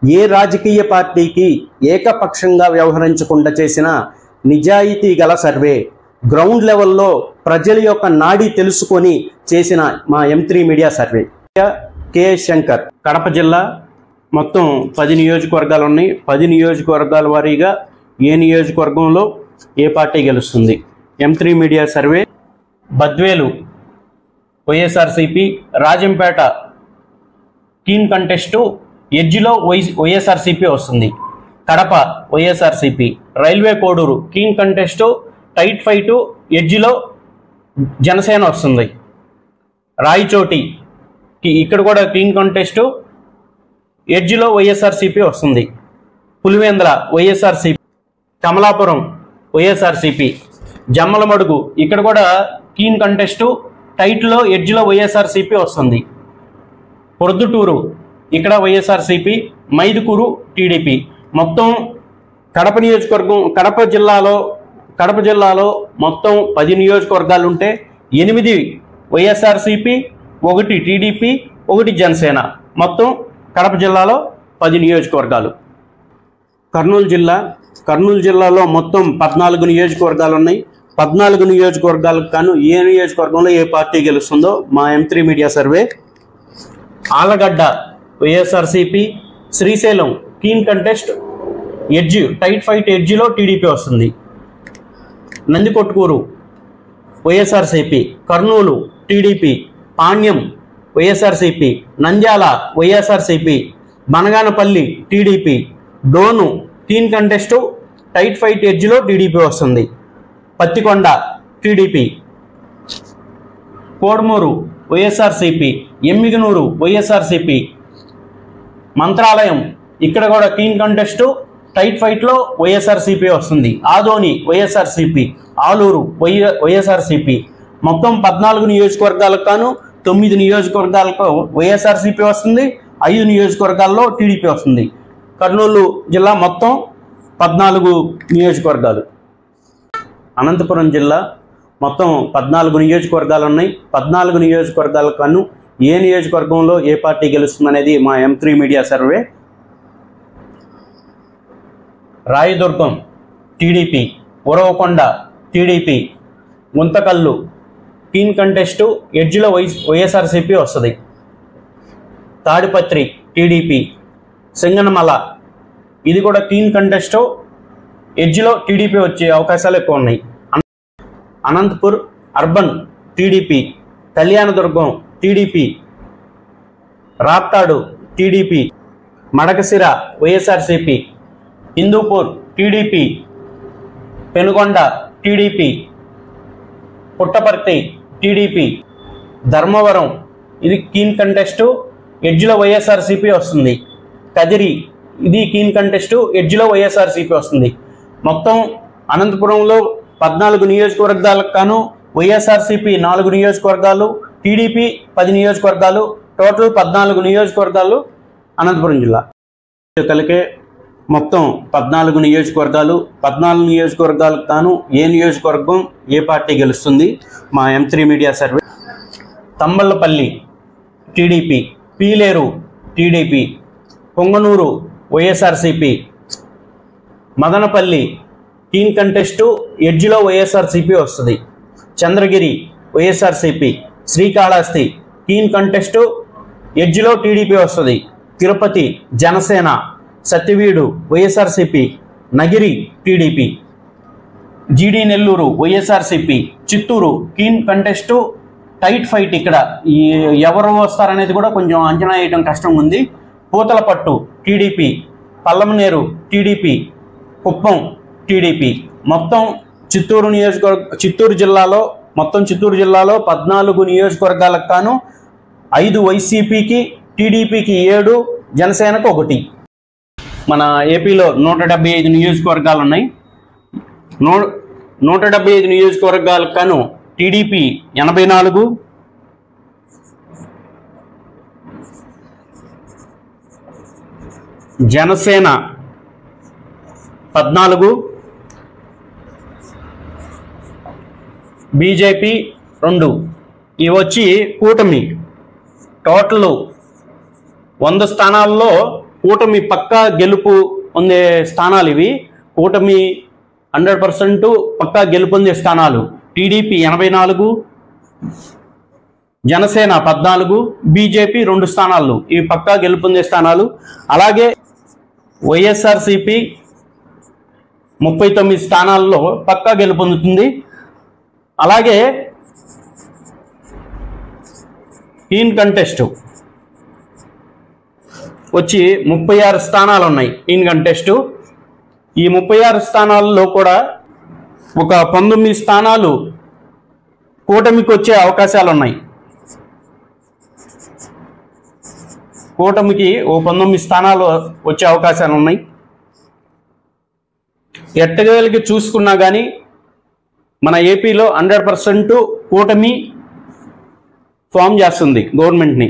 ఏ రాజకీయ పార్టీకి ఏకపక్షంగా వ్యవహరించకుండా చేసిన నిజాయితీ గల సర్వే, గ్రౌండ్ లెవెల్లో ప్రజల యొక్క నాడి తెలుసుకొని చేసిన మా M3 media survey. KS Shankar, Kadapa జిల్లా, మొత్తం 10 నియోజకవర్గాలు ఉన్నాయి. 10 నియోజకవర్గాల వారీగా ఏ నియోజకవర్గంలో ఏ పార్టీ గెలుస్తుంది. M3 media survey. Badvel YSRCP, Rajampet keen contest, ఎడ్జిలో వైఎస్ఆర్సీపీ వస్తుంది. Kadapa YSRCP, Railway Koduru keen contest, tight fight, ఎడ్జిలో జనసేన వస్తుంది. రాయచోటి ఇక్కడ కూడా కీన్ కంటెస్టు, ఎడ్జిలో వైఎస్ఆర్సీపీ వస్తుంది. పులివెందుల వైఎస్ఆర్సీపీ, కమలాపురం వైఎస్ఆర్సీపీ, జమ్మలమడుగు ఇక్కడ కూడా కీన్ కంటెస్టు, టైట్లో ఎడ్జిలో వైఎస్ఆర్సీపీ వస్తుంది. ప్రొద్దుటూరు ఇక్కడ వైఎస్ఆర్సీపీ, మైదుకూరు టీడీపీ. మొత్తం కడప నియోజకవర్గం, కడప జిల్లాలో మొత్తం 10 నియోజకవర్గాలు ఉంటే 8 వైఎస్ఆర్సీపీ, 1 టీడీపీ, 1 జనసేన. మొత్తం కడప జిల్లాలో 10 నియోజకవర్గాలు. కర్నూలు జిల్లాలో మొత్తం 14 నియోజకవర్గాలు ఉన్నాయి. 14 నియోజకవర్గాలకు గాను ఏ నియోజకవర్గంలో ఏ పార్టీ గెలుస్తుందో మా M3 media survey. Allagadda YSRCP, Srisailam keen contest, edge tight fight, ఎడ్జిలో టీడీపీ వస్తుంది. Nandikotkur YSRCP, Kurnool TDP, Panyam YSRCP, Nandyal YSRCP, Banaganapalli TDP, Dhone keen contest, tight fight, ఎడ్జిలో టీడీపీ వస్తుంది. పత్తికొండ టీడీపీ, కోడుమూరు వైఎస్ఆర్సీపీ, ఎమ్మిగనూరు వైఎస్ఆర్సీపీ, మంత్రాలయం ఇక్కడ కూడా కీన్ కంటెస్టు, టైట్ ఫైట్లో వైఎస్ఆర్సీపీ వస్తుంది. ఆదోని వైఎస్ఆర్సీపీ, ఆలూరు వైఎస్ఆర్సీపీ. మొత్తం 14 నియోజకవర్గాలకు గాను 9 నియోజకవర్గాలకు వైఎస్ఆర్సీపీ వస్తుంది. 5 నియోజకవర్గాల్లో టీడీపీ వస్తుంది. కర్నూలు జిల్లా మొత్తం 14 నియోజకవర్గాలు. అనంతపురం జిల్లా మొత్తం 14 నియోజకవర్గాలు ఉన్నాయి. 14 నియోజకవర్గాలకు గాను ఏ నియోజకవర్గంలో ఏ పార్టీ గెలుస్తుందనేది మా M3 media survey. Rayadurg TDP, Uravakonda TDP, Guntakal keen contest, ఎడ్జిలో వైఎస్ఆర్సీపీ వస్తుంది. తాడిపత్రి టీడీపీ, సింగనమల ఇది కూడా కీన్ కంటెస్టు, ఎడ్జిలో టీడీపీ వచ్చే అవకాశాలు ఎక్కువ ఉన్నాయి. Anantapur urban TDP, Kalyandurg TDP, Raptadu TDP, Madakasira YSRCP, Hindupur TDP, Penukonda TDP, Puttaparthi TDP, Dharmavaram ఇది కీన్ కంటెస్టు, ఎడ్జిలో వైఎస్ఆర్సీపీ వస్తుంది. కదిరి ఇది కీన్ కంటెస్టు, ఎడ్జిలో వైఎస్ఆర్సీపీ వస్తుంది. మొత్తం అనంతపురంలో 14 నియోజకవర్గాలకు గాను వైఎస్ఆర్సీపీ 4 నియోజకవర్గాలు, టీడీపీ 10 నియోజకవర్గాలు, టోటల్ 14 నియోజకవర్గాలు అనంతపురం జిల్లా. కలిగే మొత్తం 14 నియోజకవర్గాలు. 14 నియోజకవర్గాలకు గాను ఏ నియోజకవర్గం ఏ పార్టీ గెలుస్తుంది మా M3 media survey. Thamballapalle TDP, Piler TDP, Punganur YSRCP, Madanapalle keen contest, ఎడ్జిలో వైఎస్ఆర్సీపీ వస్తుంది. చంద్రగిరి వైఎస్ఆర్సీపీ, శ్రీకాళహస్తి కీన్ కంటెస్టు, ఎడ్జిలో టీడీపీ వస్తుంది. Tirupati Janasena, Satyavedu YSRCP, Nagari TDP, GD Nellore YSRCP, Chittoor keen contest, tight fight. ఇక్కడ ఎవరు వస్తారనేది కూడా కొంచెం అంచనా వేయడం కష్టంగా ఉంది. పూతలపట్టు టీడీపీ, పల్లమనేరు టీడీపీ, కుప్పం టీడీపీ. మొత్తం చిత్తూరు జిల్లాలో 14 నియోజకవర్గాలకు గాను 5 వైసీపీకి, టీడీపీకి 7, జనసేనకు 1. మన ఏపీలో 175 నియోజకవర్గాలు ఉన్నాయి. 175 నియోజకవర్గాలకు గాను టీడీపీ 84, జనసేన 14, బీజేపీ 2. ఇవి వచ్చి కూటమి. టోటల్ 100 స్థానాల్లో కూటమి పక్కా గెలుపు పొందే స్థానాలు ఇవి. కూటమి 100% పక్కా గెలుపొందే స్థానాలు. టీడీపీ 84, జనసేన 14, బీజేపీ 2 స్థానాలు. ఇవి పక్కా గెలుపొందే స్థానాలు. అలాగే వైఎస్ఆర్సీపీ 39 స్థానాల్లో పక్కా గెలుపొందుతుంది. అలాగే ఇన్ కంటెస్ట్ వచ్చి 36 స్థానాలు ఉన్నాయి. ఇన్ కంటెస్ట్ ఈ 36 స్థానాల్లో కూడా ఒక 19 స్థానాలు కూటమికి వచ్చే అవకాశాలు ఉన్నాయి. కూటమికి ఓ 19 స్థానాలు వచ్చే అవకాశాలు ఉన్నాయి. ఎట్టగలిగి చూసుకున్నా కానీ మన ఏపీలో 100% కూటమి ఫామ్ చేస్తుంది గవర్నమెంట్ని.